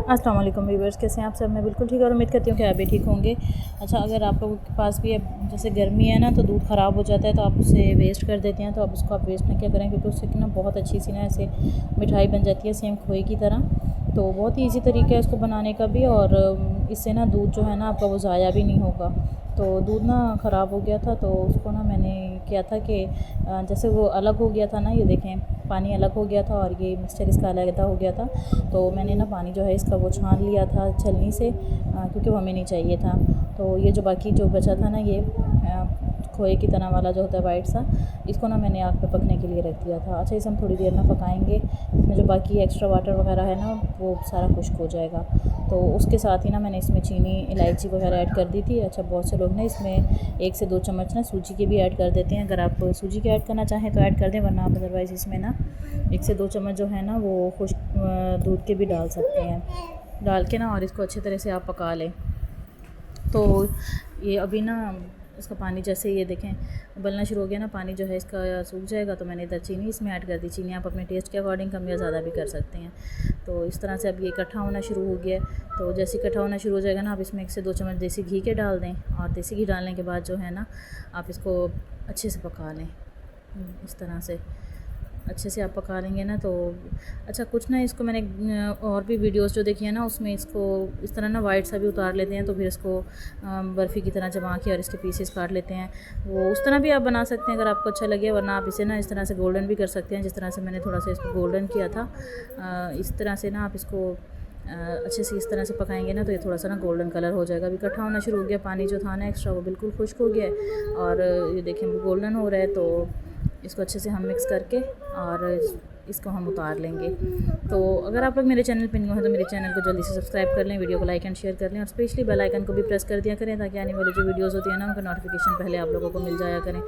अस्सलाम वालेकुम व्यूअर्स, कैसे हैं आप सब। मैं बिल्कुल ठीक और उम्मीद करती हूँ कि आप भी ठीक होंगे। अच्छा, अगर आप लोगों के पास भी जैसे गर्मी है ना तो दूध ख़राब हो जाता है तो आप उसे वेस्ट कर देते हैं, तो आप उसको आप वेस्ट ना क्या करें, क्योंकि उससे ना बहुत अच्छी सी ना ऐसे मिठाई बन जाती है सेम खोए की तरह। तो बहुत ही ईजी तरीका है इसको बनाने का भी, और इससे ना दूध जो है ना आपका वो ज़ाया भी नहीं होगा। तो दूध ना ख़राब हो गया था, तो उसको ना मैंने किया था कि जैसे वो अलग हो गया था ना, ये देखें पानी अलग हो गया था और ये मिक्सचर इसका अलग हो गया था। तो मैंने ना पानी जो है इसका वो छान लिया था छलनी से, क्योंकि वो हमें नहीं चाहिए था। तो ये जो बाकी जो बचा था ना, ये खोए की तरह वाला जो होता है वाइट सा, इसको ना मैंने आग पे पकने के लिए रख दिया था। अच्छा, इसे हम थोड़ी देर में पकाएंगे। इसमें जो बाकी एक्स्ट्रा वाटर वगैरह है ना वो सारा खुश्क हो जाएगा। तो उसके साथ ही ना मैंने इसमें चीनी इलायची वगैरह ऐड कर दी थी। अच्छा, बहुत से लोग ना इसमें 1 से 2 चम्मच ना सूजी के भी ऐड कर देते हैं। अगर आप सूजी के ऐड करना चाहें तो ऐड कर दें, वरना आप अदरवाइज़ इसमें ना 1 से 2 चम्मच जो है ना वो खुश्क दूध के भी डाल सकते हैं। डाल के ना और इसको अच्छी तरह से आप पका लें। तो ये अभी ना इसका पानी जैसे ये देखें उबलना शुरू हो गया ना, पानी जो है इसका सूख जाएगा। तो मैंने इधर चीनी इसमें ऐड कर दी। चीनी आप अपने टेस्ट के अकॉर्डिंग कम या ज़्यादा भी कर सकते हैं। तो इस तरह से अब ये इकट्ठा होना शुरू हो गया है। तो जैसे इकट्ठा होना शुरू हो जाएगा ना, आप इसमें 1 से 2 चम्मच देसी घी के डाल दें, और देसी घी डालने के बाद जो है ना आप इसको अच्छे से पका लें। इस तरह से अच्छे से आप पका लेंगे ना तो अच्छा। कुछ ना इसको मैंने और भी वीडियोस जो देखी है ना, उसमें इसको इस तरह ना वाइट सा भी उतार लेते हैं, तो फिर इसको बर्फ़ी की तरह जमा के और इसके पीसेस काट लेते हैं। वो उस तरह भी आप बना सकते हैं अगर आपको अच्छा लगे, वरना आप इसे ना इस तरह से गोल्डन भी कर सकते हैं, जिस तरह से मैंने थोड़ा सा इसको गोल्डन किया था। इस तरह से ना आप इसको अच्छे से इस तरह से पकाएंगे ना तो ये थोड़ा सा ना गोल्डन कलर हो जाएगा। अभी इकट्ठा होना शुरू हो गया, पानी जो था ना एक्स्ट्रा वो बिल्कुल खुश्क हो गया है, और ये देखें वो गोल्डन हो रहा है। तो इसको अच्छे से हम मिक्स करके और इसको हम उतार लेंगे। तो अगर आप लोग मेरे चैनल पर न्यू हैं तो मेरे चैनल को जल्दी से सब्सक्राइब कर लें, वीडियो को लाइक एंड शेयर कर लें, और स्पेशली बेल आइकन को भी प्रेस कर दिया करें, ताकि आने वाली जो वीडियोस होती है ना उनका नोटिफिकेशन पहले आप लोगों को मिल जाया करें।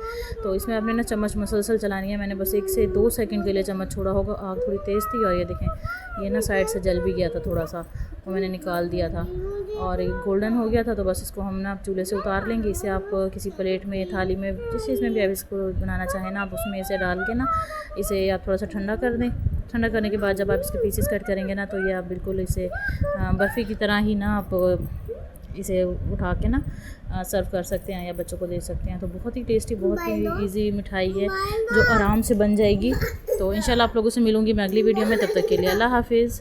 तो इसमें आपने ना चम्मच मुसलसल चलानी है। मैंने बस 1 से 2 सेकंड के लिए चम्मच छोड़ा होगा, आग थोड़ी तेज़ थी, और ये देखें ये ना साइड से जल भी गया था थोड़ा सा, वो मैंने निकाल दिया था और ये गोल्डन हो गया था। तो बस इसको हम ना चूल्हे से उतार लेंगे। इसे आप किसी प्लेट में, थाली में, जिस चीज़ में भी आप इसको बनाना चाहें ना, आप उसमें इसे डाल के ना इसे आप थोड़ा सा ठंडा कर दें। ठंडा करने के बाद जब आप इसके पीसेस कट करेंगे ना, तो ये आप बिल्कुल इसे बर्फ़ी की तरह ही ना आप इसे उठा के ना सर्व कर सकते हैं या बच्चों को दे सकते हैं। तो बहुत ही टेस्टी, बहुत ही इजी मिठाई है जो आराम से बन जाएगी। तो इंशाल्लाह आप लोगों से मिलूँगी मैं अगली वीडियो में। तब तक के लिए अल्लाह हाफ़िज़।